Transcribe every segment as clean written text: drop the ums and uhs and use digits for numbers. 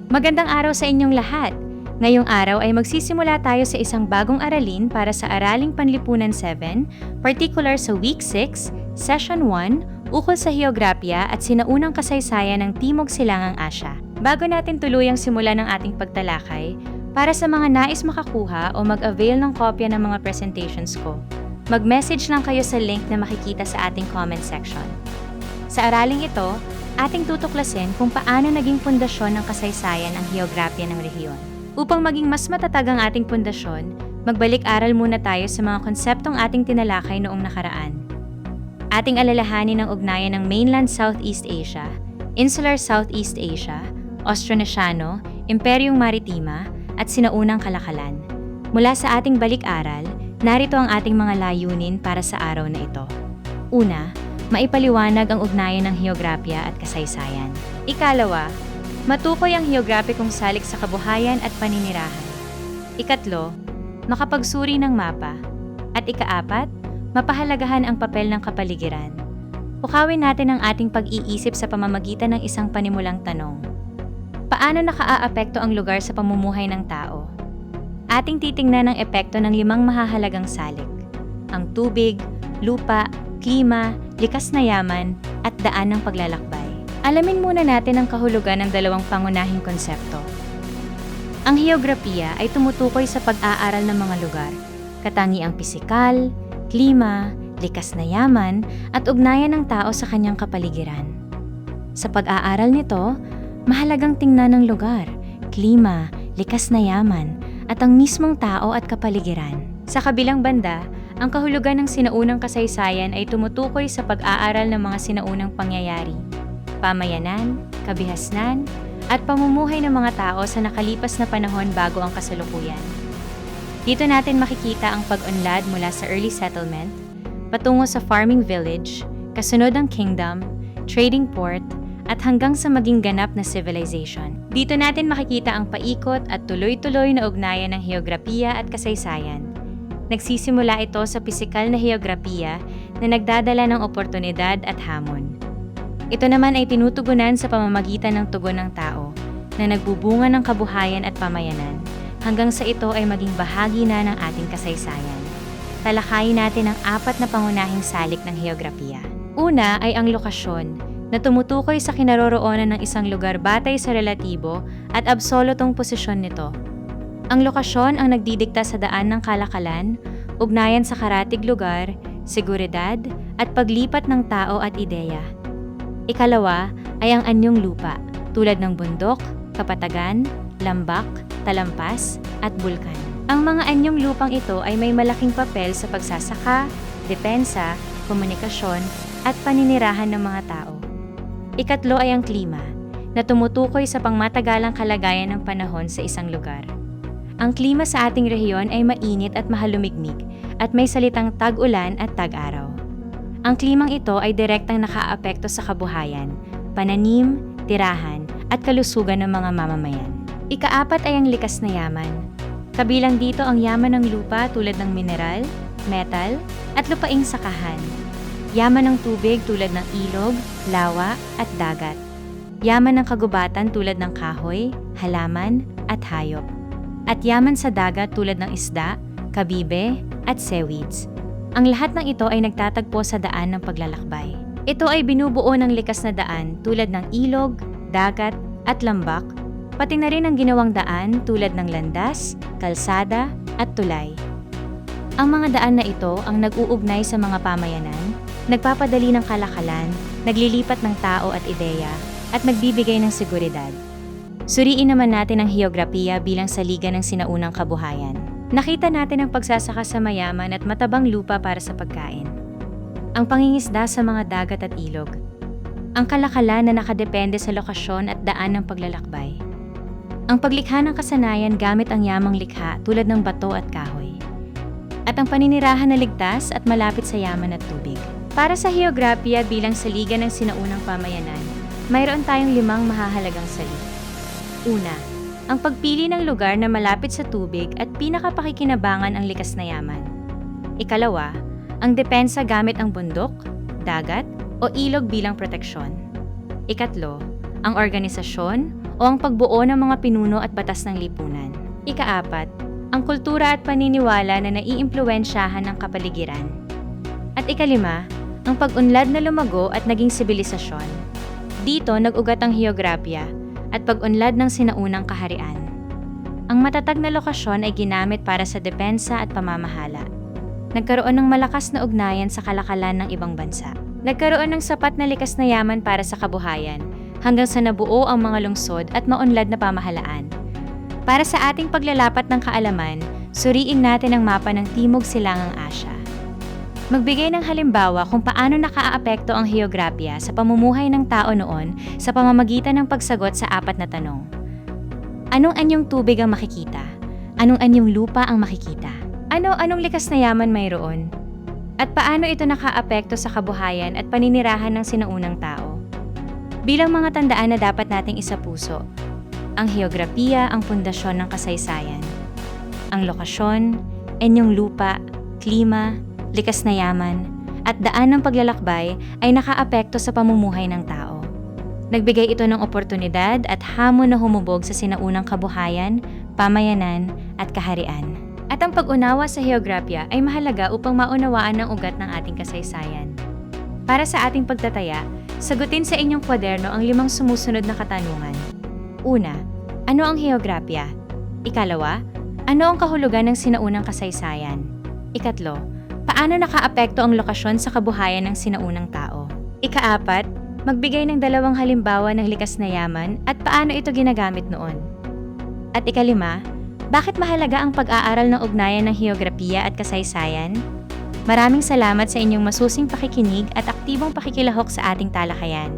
Magandang araw sa inyong lahat! Ngayong araw ay magsisimula tayo sa isang bagong aralin para sa Araling Panlipunan 7, particular sa Week 6, Session 1, ukol sa heograpya at sinaunang kasaysayan ng Timog Silangang Asya. Bago natin tuluyang simulan ang ating pagtalakay, para sa mga nais makakuha o mag-avail ng kopya ng mga presentations ko, mag-message lang kayo sa link na makikita sa ating comment section. Sa araling ito, ating tutuklasin kung paano naging pundasyon ng kasaysayan ang heograpya ng rehiyon. Upang maging mas matatag ang ating pundasyon, magbalik-aral muna tayo sa mga konseptong ating tinalakay noong nakaraan. Ating alalahanin ang ugnayan ng mainland Southeast Asia, Insular Southeast Asia, Austronesiano, Imperyong Maritima, at sinaunang kalakalan. Mula sa ating balik-aral, narito ang ating mga layunin para sa araw na ito. Una, maipaliwanag ang ugnayan ng heograpya at kasaysayan. Ikalawa, matukoy ang heograpikong salik sa kabuhayan at paninirahan. Ikatlo, makapagsuri ng mapa. At ikaapat, mapahalagahan ang papel ng kapaligiran. Pukawin natin ang ating pag-iisip sa pamamagitan ng isang panimulang tanong. Paano nakaaapekto ang lugar sa pamumuhay ng tao? Ating titingnan ang epekto ng 5 mahahalagang salik: ang tubig, lupa, klima, likas na yaman, at daan ng paglalakbay. Alamin muna natin ang kahulugan ng 2 pangunahing konsepto. Ang heograpya ay tumutukoy sa pag-aaral ng mga lugar, katangiang pisikal, klima, likas na yaman, at ugnayan ng tao sa kanyang kapaligiran. Sa pag-aaral nito, mahalagang tingnan ng lugar, klima, likas na yaman, at ang mismong tao at kapaligiran. Sa kabilang banda, ang kahulugan ng sinaunang kasaysayan ay tumutukoy sa pag-aaral ng mga sinaunang pangyayari, pamayanan, kabihasnan, at pamumuhay ng mga tao sa nakalipas na panahon bago ang kasalukuyan. Dito natin makikita ang pag-unlad mula sa early settlement, patungo sa farming village, kasunod ang kingdom, trading port, at hanggang sa maging ganap na civilization. Dito natin makikita ang paikot at tuloy-tuloy na ugnayan ng heograpya at kasaysayan. Nagsisimula ito sa pisikal na heograpya na nagdadala ng oportunidad at hamon. Ito naman ay tinutugunan sa pamamagitan ng tugon ng tao na nagbubunga ng kabuhayan at pamayanan hanggang sa ito ay maging bahagi na ng ating kasaysayan. Talakayin natin ang 4 na pangunahing salik ng heograpya. Una ay ang lokasyon, na tumutukoy sa kinaroroonan ng isang lugar batay sa relatibo at absolutong posisyon nito. Ang lokasyon ang nagdidikta sa daan ng kalakalan, ugnayan sa karatig lugar, seguridad, at paglipat ng tao at ideya. Ikalawa ay ang anyong lupa, tulad ng bundok, kapatagan, lambak, talampas, at bulkan. Ang mga anyong lupang ito ay may malaking papel sa pagsasaka, depensa, komunikasyon, at paninirahan ng mga tao. Ikatlo ay ang klima, na tumutukoy sa pangmatagalang kalagayan ng panahon sa isang lugar. Ang klima sa ating rehiyon ay mainit at mahalumigmig at may salitang tag-ulan at tag-araw. Ang klimang ito ay direktang nakaaapekto sa kabuhayan, pananim, tirahan, at kalusugan ng mga mamamayan. Ika-4 ay ang likas na yaman. Kabilang dito ang yaman ng lupa tulad ng mineral, metal, at lupaing sakahan. Yaman ng tubig tulad ng ilog, lawa, at dagat. Yaman ng kagubatan tulad ng kahoy, halaman, at hayop. At yaman sa dagat tulad ng isda, kabibe, at seaweeds. Ang lahat ng ito ay nagtatagpo sa daan ng paglalakbay. Ito ay binubuo ng likas na daan tulad ng ilog, dagat, at lambak, pati na rin ang ginawang daan tulad ng landas, kalsada, at tulay. Ang mga daan na ito ang nag-uugnay sa mga pamayanan, nagpapadali ng kalakalan, naglilipat ng tao at ideya, at nagbibigay ng seguridad. Suriin naman natin ang heograpya bilang saligan ng sinaunang kabuhayan. Nakita natin ang pagsasaka sa mayaman at matabang lupa para sa pagkain. Ang pangingisda sa mga dagat at ilog. Ang kalakalan na nakadepende sa lokasyon at daan ng paglalakbay. Ang paglikha ng kasanayan gamit ang yamang likha tulad ng bato at kahoy. At ang paninirahan na ligtas at malapit sa yaman at tubig. Para sa heograpya bilang saligan ng sinaunang pamayanan, mayroon tayong 5 mahahalagang salik. Una, ang pagpili ng lugar na malapit sa tubig at pinakapakikinabangan ang likas na yaman. Ikalawa, ang depensa gamit ang bundok, dagat, o ilog bilang proteksyon. Ikatlo, ang organisasyon, o ang pagbuo ng mga pinuno at batas ng lipunan. Ika-4, ang kultura at paniniwala na naiimpluwensyahan ng kapaligiran. At ika-5, ang pag-unlad na lumago at naging sibilisasyon. Dito nag-ugat ang heograpiya at pag-unlad ng sinaunang kaharian. Ang matatag na lokasyon ay ginamit para sa depensa at pamamahala. Nagkaroon ng malakas na ugnayan sa kalakalan ng ibang bansa. Nagkaroon ng sapat na likas na yaman para sa kabuhayan, hanggang sa nabuo ang mga lungsod at maunlad na pamahalaan. Para sa ating paglalapat ng kaalaman, suriin natin ang mapa ng Timog Silangang Asya. Magbigay ng halimbawa kung paano nakaaapekto ang heograpiya sa pamumuhay ng tao noon sa pamamagitan ng pagsagot sa 4 na tanong. Anong anyong tubig ang makikita? Anong anyong lupa ang makikita? Anong likas na yaman mayroon? At paano ito nakaapekto sa kabuhayan at paninirahan ng sinaunang tao? Bilang mga tandaan na dapat nating isapuso, ang heograpiya ang pundasyon ng kasaysayan. Ang lokasyon, anyong lupa, klima, likas na yaman, at daan ng paglalakbay ay nakaapekto sa pamumuhay ng tao. Nagbigay ito ng oportunidad at hamon na humubog sa sinaunang kabuhayan, pamayanan, at kaharian. At ang pag-unawa sa heograpiya ay mahalaga upang maunawaan ang ugat ng ating kasaysayan. Para sa ating pagtataya, sagutin sa inyong kwaderno ang 5 sumusunod na katanungan. Una, ano ang heograpiya? Ikalawa, ano ang kahulugan ng sinaunang kasaysayan? Ikatlo, paano nakaapekto ang lokasyon sa kabuhayan ng sinaunang tao? Ika-4, magbigay ng 2 halimbawa ng likas na yaman at paano ito ginagamit noon. At ika-5, bakit mahalaga ang pag-aaral ng ugnayan ng heograpiya at kasaysayan? Maraming salamat sa inyong masusing pakikinig at aktibong pakikilahok sa ating talakayan.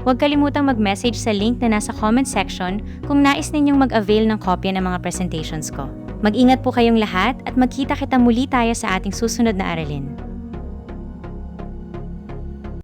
Huwag kalimutang mag-message sa link na nasa comment section kung nais ninyong mag-avail ng kopya ng mga presentations ko. Mag-ingat po kayong lahat at magkita-kita muli tayo sa ating susunod na aralin.